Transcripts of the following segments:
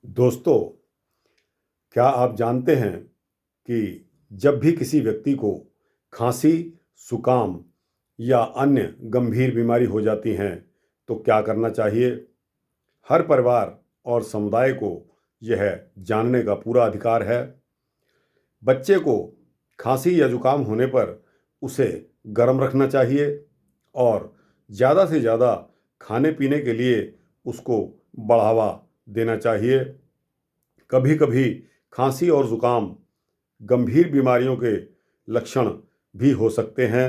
दोस्तों, क्या आप जानते हैं कि जब भी किसी व्यक्ति को खांसी, जुकाम या अन्य गंभीर बीमारी हो जाती हैं, तो क्या करना चाहिए? हर परिवार और समुदाय को यह जानने का पूरा अधिकार है। बच्चे को खांसी या जुकाम होने पर उसे गर्म रखना चाहिए और ज़्यादा से ज़्यादा खाने पीने के लिए उसको बढ़ावा देना चाहिए। कभी कभी खांसी और जुकाम गंभीर बीमारियों के लक्षण भी हो सकते हैं।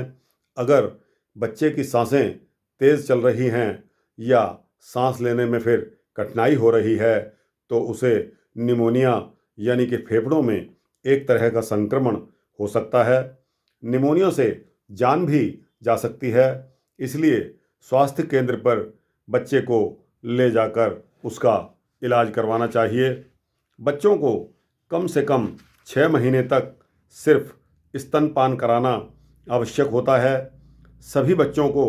अगर बच्चे की सांसें तेज़ चल रही हैं या सांस लेने में फिर कठिनाई हो रही है, तो उसे निमोनिया यानी कि फेफड़ों में एक तरह का संक्रमण हो सकता है। निमोनिया से जान भी जा सकती है, इसलिए स्वास्थ्य केंद्र पर बच्चे को ले जाकर उसका इलाज करवाना चाहिए। बच्चों को कम से कम 6 महीने तक सिर्फ स्तनपान कराना आवश्यक होता है। सभी बच्चों को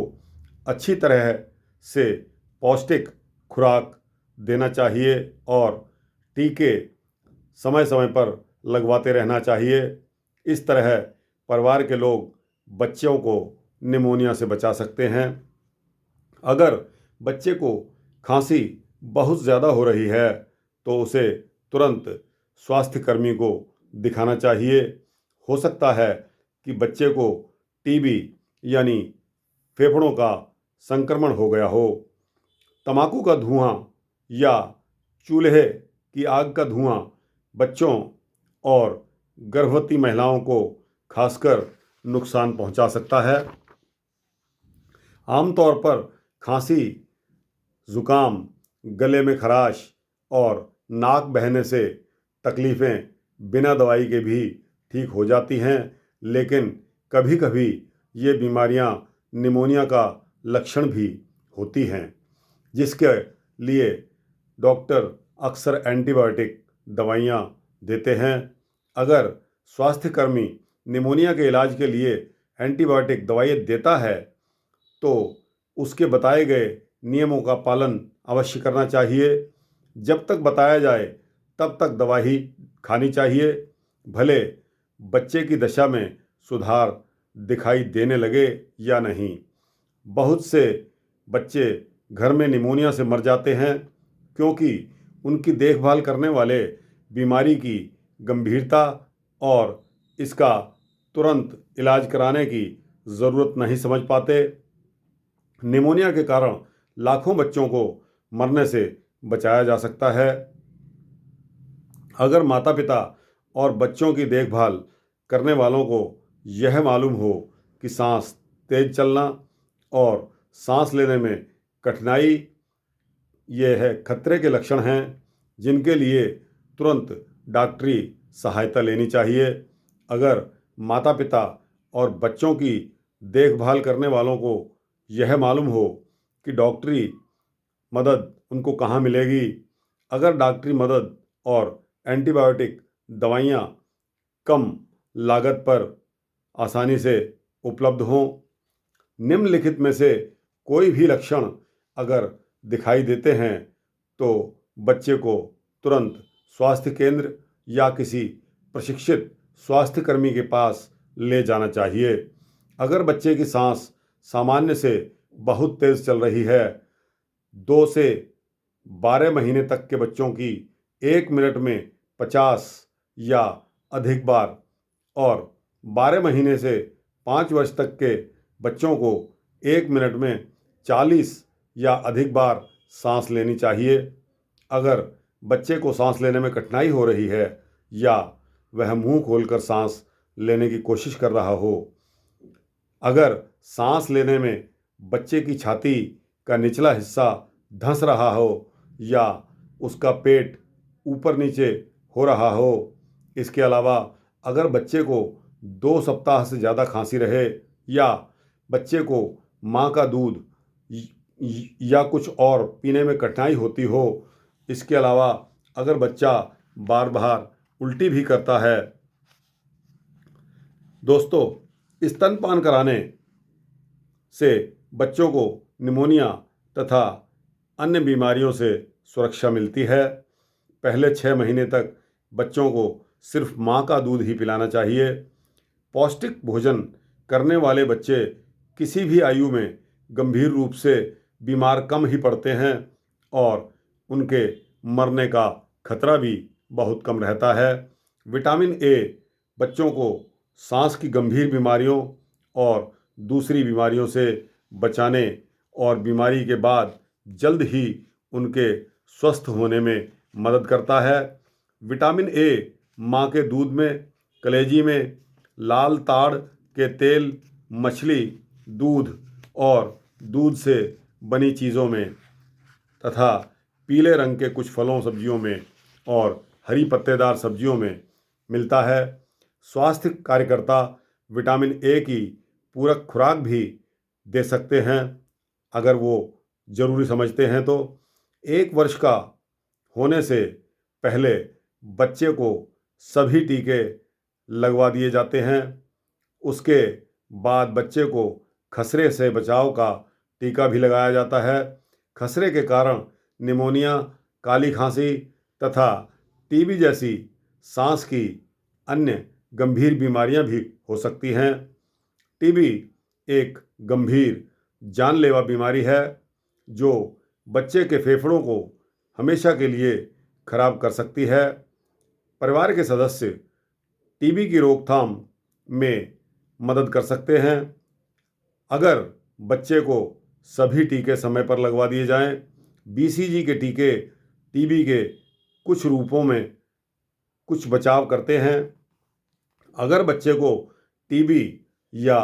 अच्छी तरह से पौष्टिक खुराक देना चाहिए और टीके समय समय पर लगवाते रहना चाहिए। इस तरह परिवार के लोग बच्चों को निमोनिया से बचा सकते हैं। अगर बच्चे को खांसी बहुत ज़्यादा हो रही है, तो उसे तुरंत स्वास्थ्य कर्मी को दिखाना चाहिए। हो सकता है कि बच्चे को टीबी यानी फेफड़ों का संक्रमण हो गया हो। तंबाकू का धुआं या चूल्हे की आग का धुआं बच्चों और गर्भवती महिलाओं को खासकर नुकसान पहुंचा सकता है। आमतौर पर खांसी, जुकाम, गले में खराश और नाक बहने से तकलीफ़ें बिना दवाई के भी ठीक हो जाती हैं, लेकिन कभी कभी ये बीमारियां निमोनिया का लक्षण भी होती हैं, जिसके लिए डॉक्टर अक्सर एंटीबायोटिक दवाइयां देते हैं। अगर स्वास्थ्यकर्मी निमोनिया के इलाज के लिए एंटीबायोटिक दवाई देता है, तो उसके बताए गए नियमों का पालन अवश्य करना चाहिए। जब तक बताया जाए तब तक दवा ही खानी चाहिए, भले बच्चे की दशा में सुधार दिखाई देने लगे या नहीं। बहुत से बच्चे घर में निमोनिया से मर जाते हैं, क्योंकि उनकी देखभाल करने वाले बीमारी की गंभीरता और इसका तुरंत इलाज कराने की ज़रूरत नहीं समझ पाते। निमोनिया के कारण लाखों बच्चों को मरने से बचाया जा सकता है। अगर माता पिता और बच्चों की देखभाल करने वालों को यह मालूम हो कि सांस तेज चलना और सांस लेने में कठिनाई ये है खतरे के लक्षण हैं, जिनके लिए तुरंत डॉक्टरी सहायता लेनी चाहिए। अगर माता पिता और बच्चों की देखभाल करने वालों को यह मालूम हो कि डॉक्टरी मदद उनको कहाँ मिलेगी, अगर डॉक्टरी मदद और एंटीबायोटिक दवाइयाँ कम लागत पर आसानी से उपलब्ध हों, निम्नलिखित में से कोई भी लक्षण अगर दिखाई देते हैं, तो बच्चे को तुरंत स्वास्थ्य केंद्र या किसी प्रशिक्षित स्वास्थ्यकर्मी के पास ले जाना चाहिए। अगर बच्चे की सांस सामान्य से बहुत तेज़ चल रही है, 2 से 12 महीने तक के बच्चों की 1 मिनट में 50 या अधिक बार और 12 महीने से 5 वर्ष तक के बच्चों को 1 मिनट में 40 या अधिक बार सांस लेनी चाहिए। अगर बच्चे को सांस लेने में कठिनाई हो रही है या वह मुंह खोलकर सांस लेने की कोशिश कर रहा हो, अगर सांस लेने में बच्चे की छाती का निचला हिस्सा धंस रहा हो या उसका पेट ऊपर नीचे हो रहा हो, इसके अलावा अगर बच्चे को 2 सप्ताह से ज़्यादा खांसी रहे या बच्चे को माँ का दूध या कुछ और पीने में कठिनाई होती हो, इसके अलावा अगर बच्चा बार बार उल्टी भी करता है। दोस्तों, स्तनपान कराने से बच्चों को निमोनिया तथा अन्य बीमारियों से सुरक्षा मिलती है। पहले 6 महीने तक बच्चों को सिर्फ माँ का दूध ही पिलाना चाहिए। पौष्टिक भोजन करने वाले बच्चे किसी भी आयु में गंभीर रूप से बीमार कम ही पड़ते हैं और उनके मरने का खतरा भी बहुत कम रहता है। विटामिन ए बच्चों को सांस की गंभीर बीमारियों और दूसरी बीमारियों से बचाने और बीमारी के बाद जल्द ही उनके स्वस्थ होने में मदद करता है। विटामिन ए माँ के दूध में, कलेजी में, लाल ताड़ के तेल, मछली, दूध और दूध से बनी चीज़ों में तथा पीले रंग के कुछ फलों सब्जियों में और हरी पत्तेदार सब्जियों में मिलता है। स्वास्थ्य कार्यकर्ता विटामिन ए की पूरक खुराक भी दे सकते हैं अगर वो ज़रूरी समझते हैं तो। 1 वर्ष का होने से पहले बच्चे को सभी टीके लगवा दिए जाते हैं। उसके बाद बच्चे को खसरे से बचाव का टीका भी लगाया जाता है। खसरे के कारण निमोनिया, काली खांसी तथा टीबी जैसी सांस की अन्य गंभीर बीमारियां भी हो सकती हैं। टीबी एक गंभीर जानलेवा बीमारी है जो बच्चे के फेफड़ों को हमेशा के लिए खराब कर सकती है। परिवार के सदस्य टीबी की रोकथाम में मदद कर सकते हैं अगर बच्चे को सभी टीके समय पर लगवा दिए जाएं। बीसीजी के टीके टीबी के कुछ रूपों में कुछ बचाव करते हैं। अगर बच्चे को टीबी या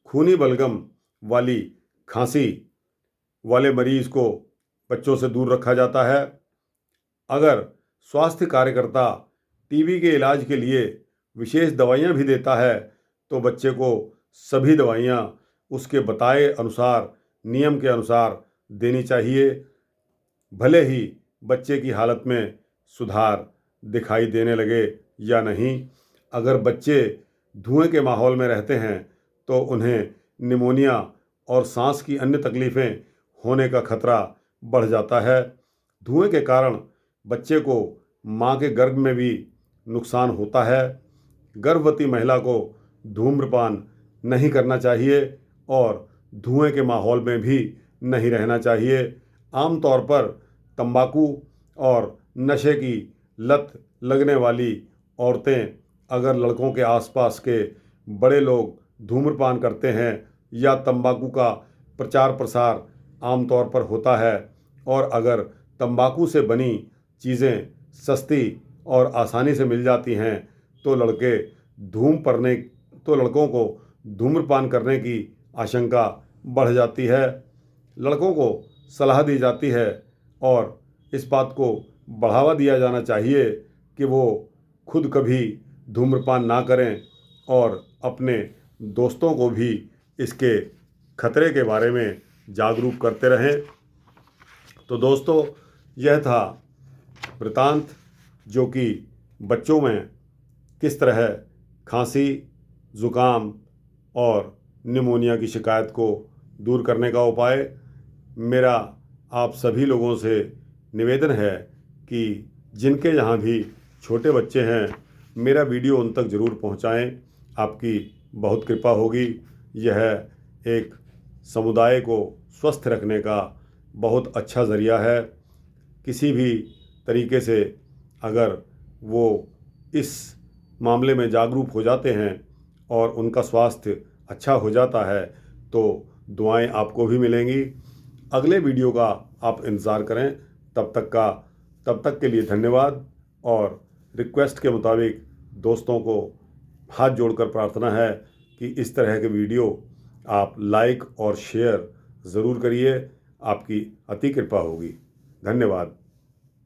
खूनी बलगम वाली खांसी वाले मरीज को बच्चों से दूर रखा जाता है। अगर स्वास्थ्य कार्यकर्ता टीबी के इलाज के लिए विशेष दवाइयाँ भी देता है तो बच्चे को सभी दवाइयाँ उसके बताए अनुसार, नियम के अनुसार देनी चाहिए। भले ही बच्चे की हालत में सुधार दिखाई देने लगे या नहीं। अगर बच्चे धुएं के माहौल में रहते हैं तो उन्हें निमोनिया और सांस की अन्य तकलीफ़ें होने का खतरा बढ़ जाता है। धुएं के कारण बच्चे को माँ के गर्भ में भी नुकसान होता है। गर्भवती महिला को धूम्रपान नहीं करना चाहिए और धुएं के माहौल में भी नहीं रहना चाहिए। आमतौर पर तंबाकू और नशे की लत लगने वाली औरतें अगर लड़कों के आसपास के बड़े लोग धूम्रपान करते हैं या तंबाकू का प्रचार प्रसार आमतौर पर होता है और अगर तंबाकू से बनी चीज़ें सस्ती और आसानी से मिल जाती हैं तो लड़कों को धूम्रपान करने की आशंका बढ़ जाती है। लड़कों को सलाह दी जाती है और इस बात को बढ़ावा दिया जाना चाहिए कि वो खुद कभी धूम्रपान ना करें और अपने दोस्तों को भी इसके खतरे के बारे में जागरूक करते रहें। तो दोस्तों, यह था वृतांत जो कि बच्चों में किस तरह खांसी, ज़ुकाम और निमोनिया की शिकायत को दूर करने का उपाय। मेरा आप सभी लोगों से निवेदन है कि जिनके यहाँ भी छोटे बच्चे हैं मेरा वीडियो उन तक ज़रूर पहुँचाएँ। आपकी बहुत कृपा होगी। यह एक समुदाय को स्वस्थ रखने का बहुत अच्छा ज़रिया है। किसी भी तरीके से अगर वो इस मामले में जागरूक हो जाते हैं और उनका स्वास्थ्य अच्छा हो जाता है तो दुआएं आपको भी मिलेंगी। अगले वीडियो का आप इंतज़ार करें। तब तक के लिए धन्यवाद। और रिक्वेस्ट के मुताबिक दोस्तों को हाथ जोड़कर प्रार्थना है कि इस तरह के वीडियो आप लाइक और शेयर ज़रूर करिए। आपकी अति कृपा होगी। धन्यवाद।